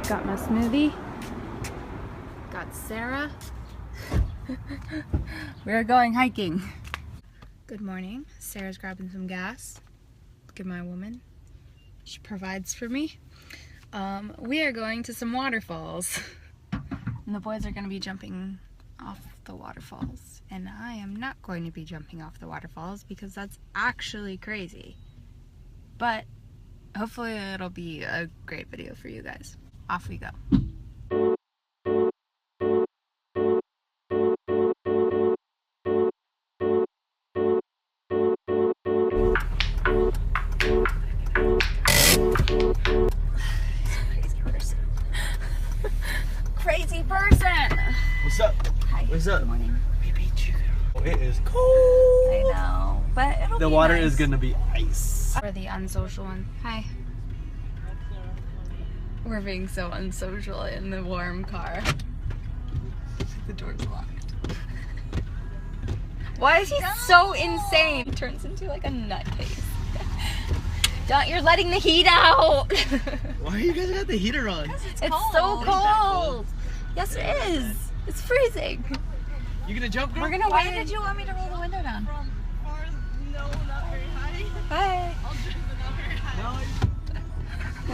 Got my smoothie. Got Sarah. We're going hiking. Good morning. Sarah's grabbing some gas. Look at my woman. She provides for me. We are going to some waterfalls. And the boys are going to be jumping off the waterfalls. And I am not going to be jumping off the waterfalls because that's actually crazy. But hopefully it'll be a great video for you guys. Off we go. Crazy person. What's up? Hi. What's up? Good morning. We beat you. It is cold. I know, but it'll be The water nice. is gonna be ice. For the unsocial one. Hi. We're being so unsocial in the warm car. The door's locked. Why is he so insane? He turns into like a nutcase. Don't, you're letting the heat out. Why you guys got the heater on? It's so cold. Yes, it is. It's freezing. You gonna jump, girl? We're gonna Why wait. did you want me to roll the window down? From far, no, not very high. Hi. I'll jump, but not very high. No.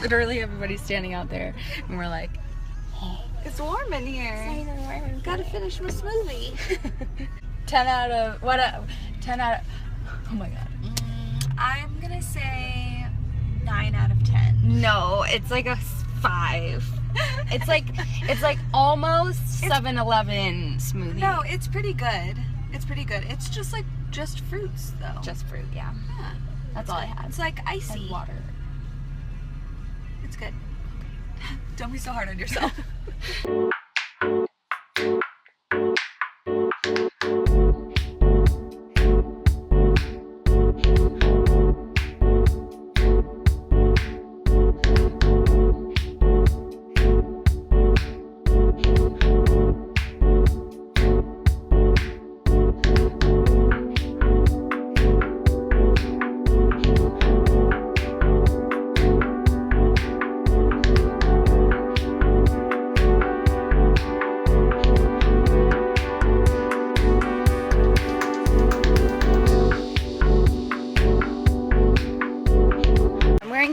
Literally everybody's standing out there and we're like, oh, it's warm in here. Gotta finish my smoothie. 10 out of, what a, 10 out of, oh my god. I'm gonna say 9 out of 10. No, it's like a 5. It's like almost 7-Eleven smoothie. No, it's pretty good. It's pretty good. It's just like, just fruits though. Just fruit, yeah. Yeah. That's all I had. It's like icy. And water. It's good. Don't be so hard on yourself.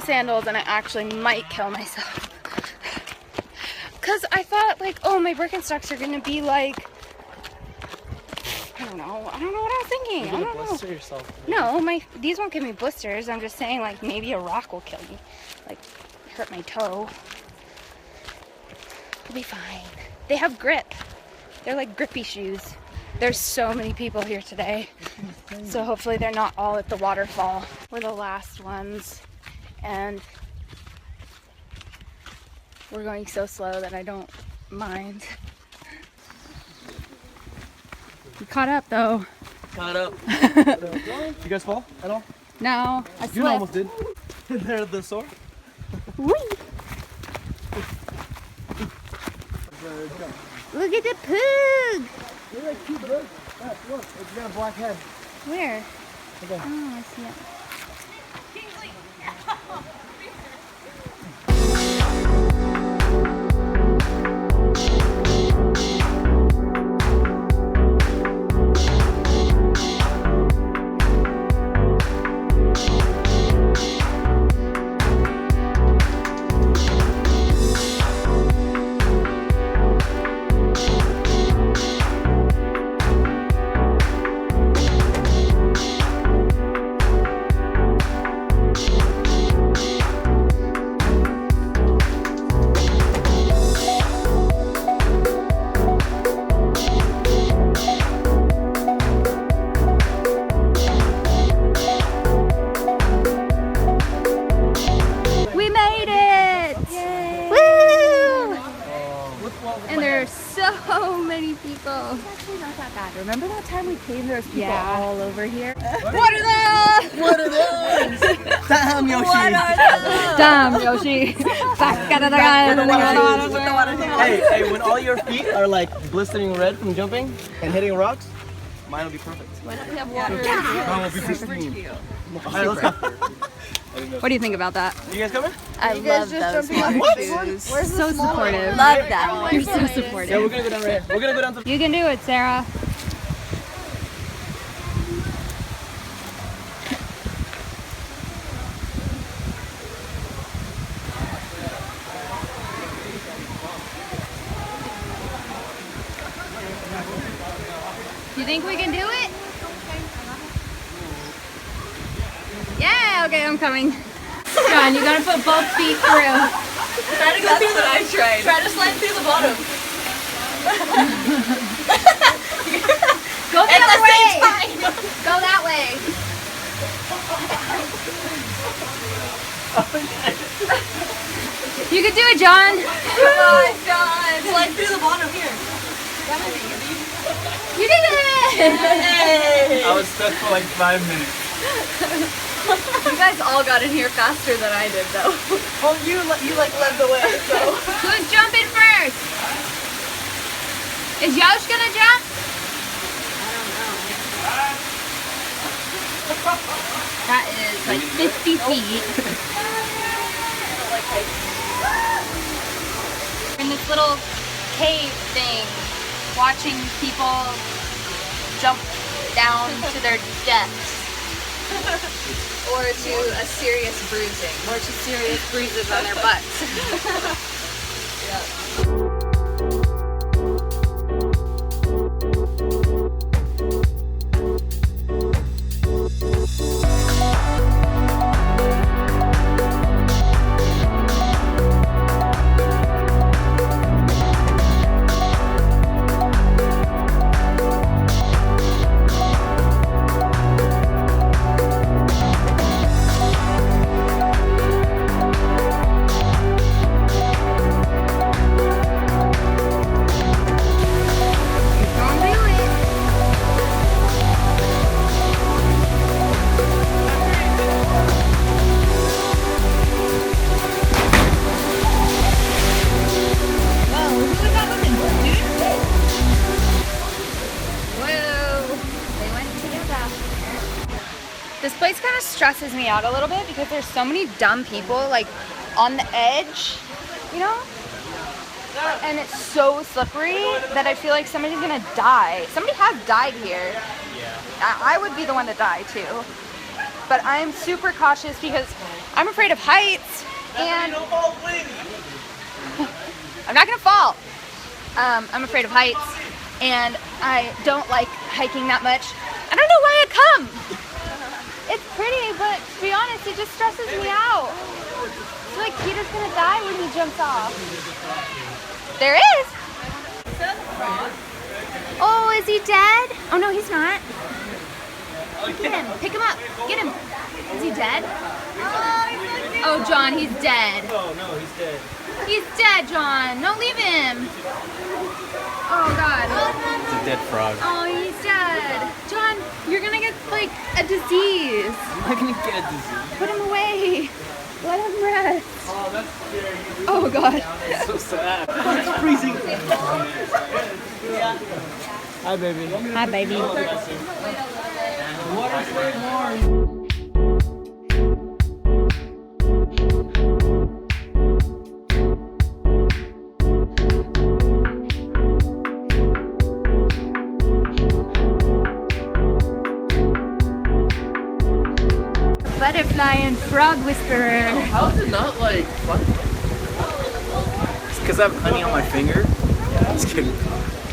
Sandals and I actually might kill myself because I thought like, oh, my Birkenstocks are gonna be like, I don't know what I was thinking. You're gonna blister yourself. No, these won't give me blisters. I'm just saying like maybe a rock will kill me, like hurt my toe. It'll be fine. They have grip. They're like grippy shoes. There's so many people here today, so hopefully they're not all at the waterfall. We're the last ones. And we're going so slow that I don't mind. We caught up though. Caught up. You guys fall at all? No, I slipped. You almost did. There's the sword. Whee! Look at the pug! You're like cute, bro. Look, it's got a black head. Where? Okay. Oh, I see it. So many people. It's actually not that bad. Remember that time we came, there was people Yeah. all over here? What are those? What are those? Damn, Yoshi. What are those? Damn, Yoshi. Hey, when all your feet are like blistering red from jumping and hitting rocks, mine will be perfect. Why don't we have water? Mine will be pristine. Alright, let's go. What do you think about that? You guys coming? I love those water shoes. We're so supportive. Love that. You're so supportive. Yeah, we're gonna go down right here. We're gonna go down to. You can do it, Sarah. You think we can do it? Yeah, okay, I'm coming. John, you gotta put both feet through. Try to go through the I tried. Try to slide through the bottom. Go the other way. Go that way. You can do it, John. Come on, John. Slide through the bottom here. You did it! Hey! I was stuck for like 5 minutes. You guys all got in here faster than I did, though. Well, you like led the way, so. Who's jumping first? Is Yosh gonna jump? That is like 50 feet. We're in this little cave thing, watching people jump down to their deaths. Or to a serious bruising. Or to serious bruises on their butts. This place kind of stresses me out a little bit because there's so many dumb people like on the edge, you know? And it's so slippery that I feel like somebody's gonna die. Somebody has died here. I would be the one to die too. But I'm super cautious because I'm afraid of heights and I'm not gonna fall. I'm afraid of heights and I don't like hiking that much. I don't know why I come. It's pretty, but to be honest, it just stresses me out. I feel like Peter's gonna die when he jumps off. There is! Oh, is he dead? Oh no, he's not. Get him, pick him up, get him. Is he dead? Oh, John, he's dead. Oh no, he's dead. He's dead, John. No, leave him. Oh God. It's a dead frog. Oh, he's dead. John, you're gonna get like a disease. I'm not gonna get a disease. Put him away. Let him rest. Oh, that's scary. Oh God. It's so sad. It's freezing. Hi, baby. Hi, baby. The water's very warm. Butterfly and frog whisperer. How is it not like fun? It's because I have honey on my finger. Just kidding.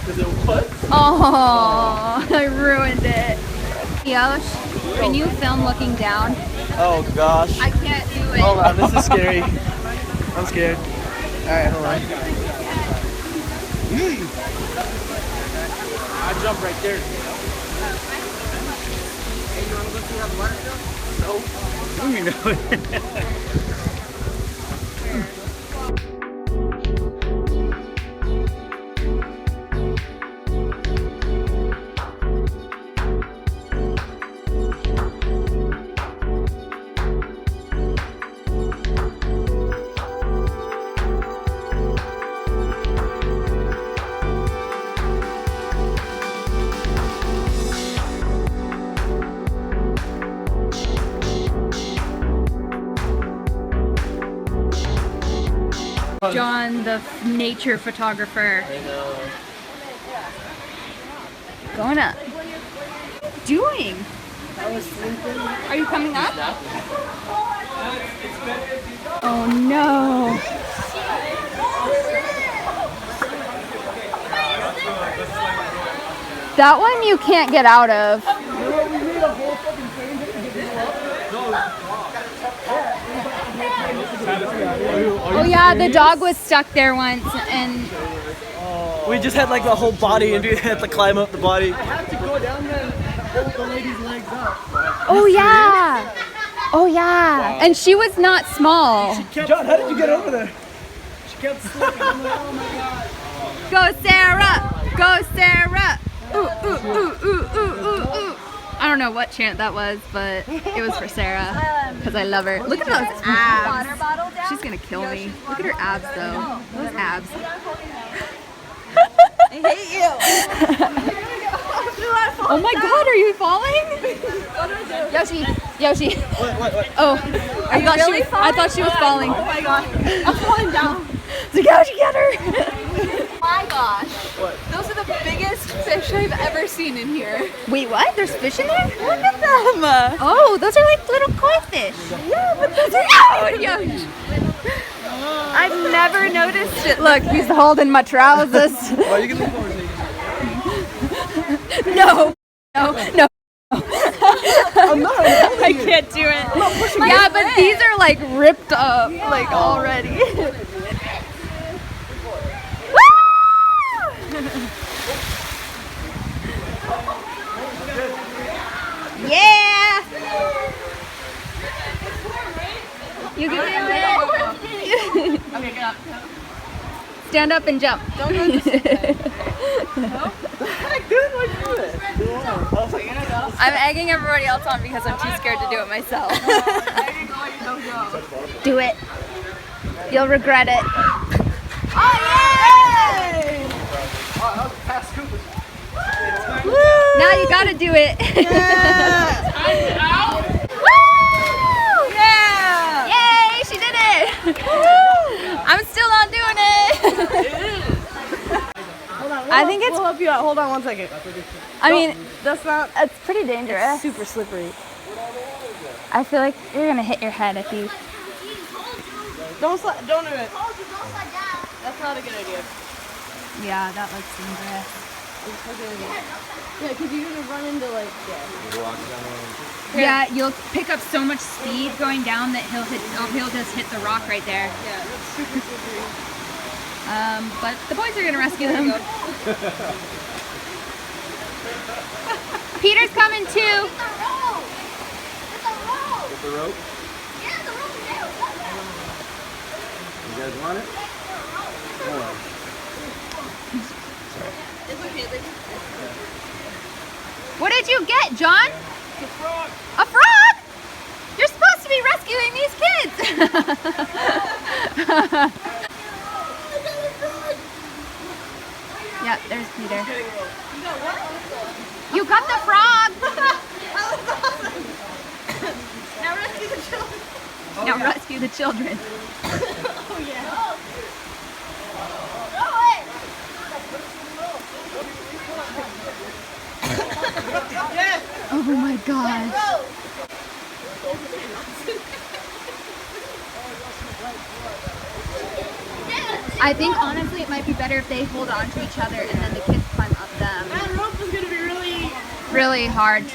Is it what? Oh, I ruined it. Yosh, can you film looking down? Oh gosh. I can't do it. Hold on, this is scary. I'm scared. Alright, hold on. I jump right there. Hey, you want to go see how the water feels? No. You know. John, the nature photographer. I know. Going up. Doing? I was sleeping. Are you coming up? Oh no. That one you can't get out of. Oh yeah, the dog was stuck there once and We just had like the whole body and we had to climb up the body. I had to go down there and hold the lady's legs up. oh yeah. Oh yeah. And she was not small. John, how did you get over there? She kept slipping. I'm like, oh my god. Go Sarah! Go Sarah! Ooh, ooh, ooh, ooh, ooh, ooh, ooh. I don't know what chant that was, but it was for Sarah because I love her. Look at those abs. She's gonna kill me. Look at her abs though. Those abs. I hate you. Oh my god, are you falling? Yoshi, Yoshi. What? Oh, I thought really I thought she was falling. Oh my god. I'm falling down. So Yoshi, get her. My gosh. What? Those are the biggest fish I've ever seen in here. Wait, what? There's fish in there? Look at them. Oh, those are like little koi fish. Yeah, but those are Yoshi. I've never noticed it. Look, he's holding my trousers. Why are you gonna forward No, no. I'm not. I can't do it. Yeah, but these are like ripped up, like already. Yeah! You can do it. Okay, get up. Stand up and jump. Don't go this way. I'm egging everybody else on because I'm too scared to do it myself. Do it. You'll regret it. Oh, yay! Now you gotta do it. Woo! Yeah! Yay, she did it. I'm still not doing it. I think it's, We'll help you out. Hold on one second. I mean, That's not it's pretty dangerous. super slippery. I feel like you're gonna hit your head if you. Don't do it. That's not a good idea. Yeah, that looks dangerous. Yeah, because you're gonna run into like Yeah, you'll pick up so much speed going down that he'll just hit the rock right there. yeah, that's super slippery. But the boys are gonna rescue them. Peter's coming too. Get the rope. You guys want it? Hold on. It's okay. What did you get, John? It's a frog. A frog? You're supposed to be rescuing these kids. Yeah, there's Peter. You got the frog. Now rescue the children. Now rescue the children. Oh yeah. Oh my gosh. I think honestly it might be better if they hold on to each other and then the kids climb up them. That rope is gonna be Really hard.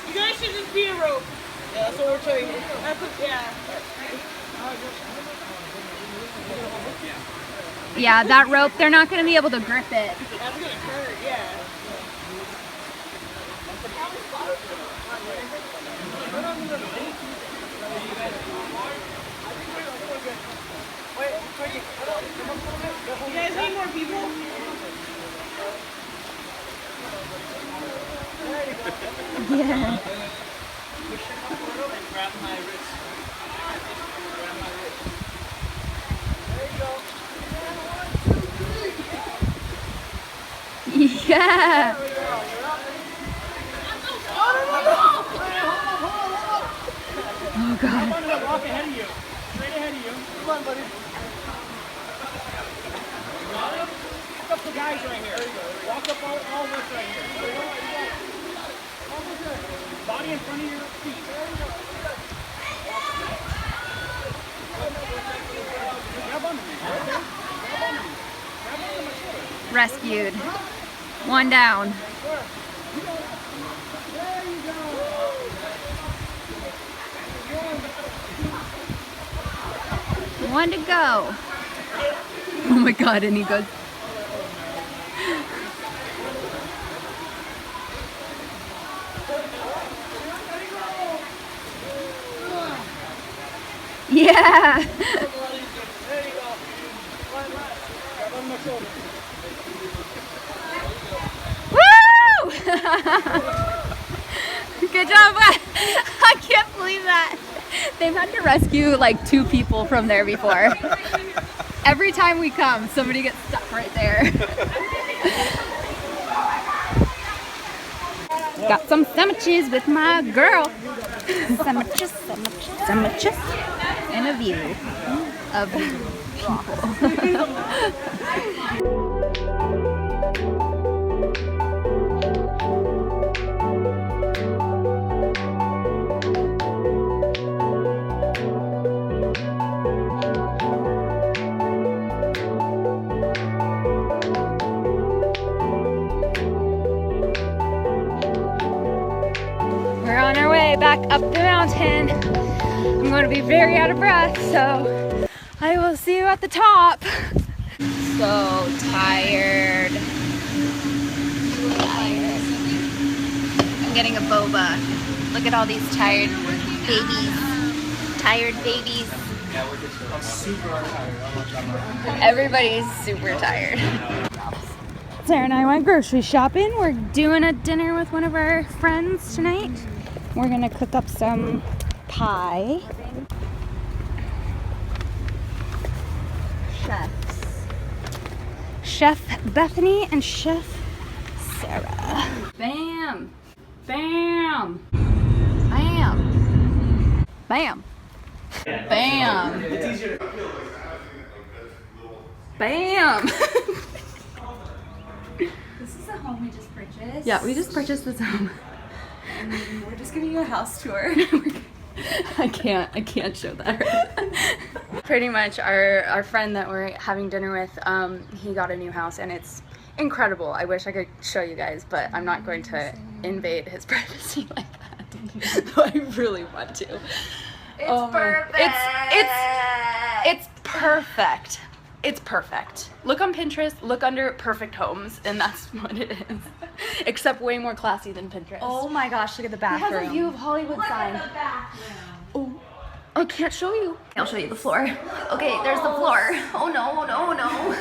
You guys should just be a rope. Yeah, that's what we're showing you. That's what, yeah. Yeah, that rope, they're not going to be able to grip it. That's gonna hurt, yeah. You guys need more people? Yeah. Yeah. Oh God. Come on, buddy. Walk up the guys right here. Walk up all of us right here. There you go. Almost there. Body in front of your feet. There you go. Grab onto me. Grab onto me. Grab onto my shoulder. Rescued. One down. There you go. One to go. Oh my god, and he goes. Yeah. There you go. Grab on my shoulder. Woo! Good job. I can't believe that. They've had to rescue like 2 people from there before. Every time we come, somebody gets stuck right there. Got some sandwiches with my girl. Sandwiches, sandwiches, sandwiches. And a view of people. We're on our way back up the mountain. I'm going to be very out of breath, so I will see you at the top. So tired. I'm getting a boba. Look at all these tired babies. Tired babies. Everybody's super tired. Sarah and I went grocery shopping. We're doing a dinner with one of our friends tonight. We're gonna cook up some pie. Chefs. Chef Bethany and Chef Sarah. Bam! Bam! Bam! Bam! Bam! Bam! This is a home we just purchased. Yeah, we just purchased this home. And we're just giving you a house tour. I can't show that. Pretty much our friend that we're having dinner with, he got a new house and it's incredible. I wish I could show you guys, but I'm not going to invade his privacy like that. Though I really want to. It's perfect. It's perfect. It's perfect. Look on Pinterest, look under perfect homes, and that's what it is. Except way more classy than Pinterest. Oh my gosh, look at the It bathroom. has a view of Hollywood sign. Oh, I can't show you. I'll show you the floor. Okay, there's the floor. Oh no, no, no.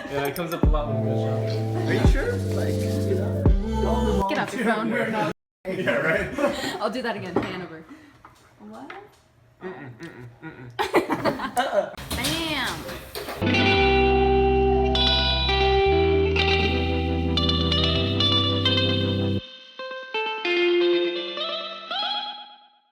Yeah, it comes up a lot when we go shopping. Are you sure? Like, you know? Get off your phone. Yeah, right? I'll do that again. Hand over. What? Bam!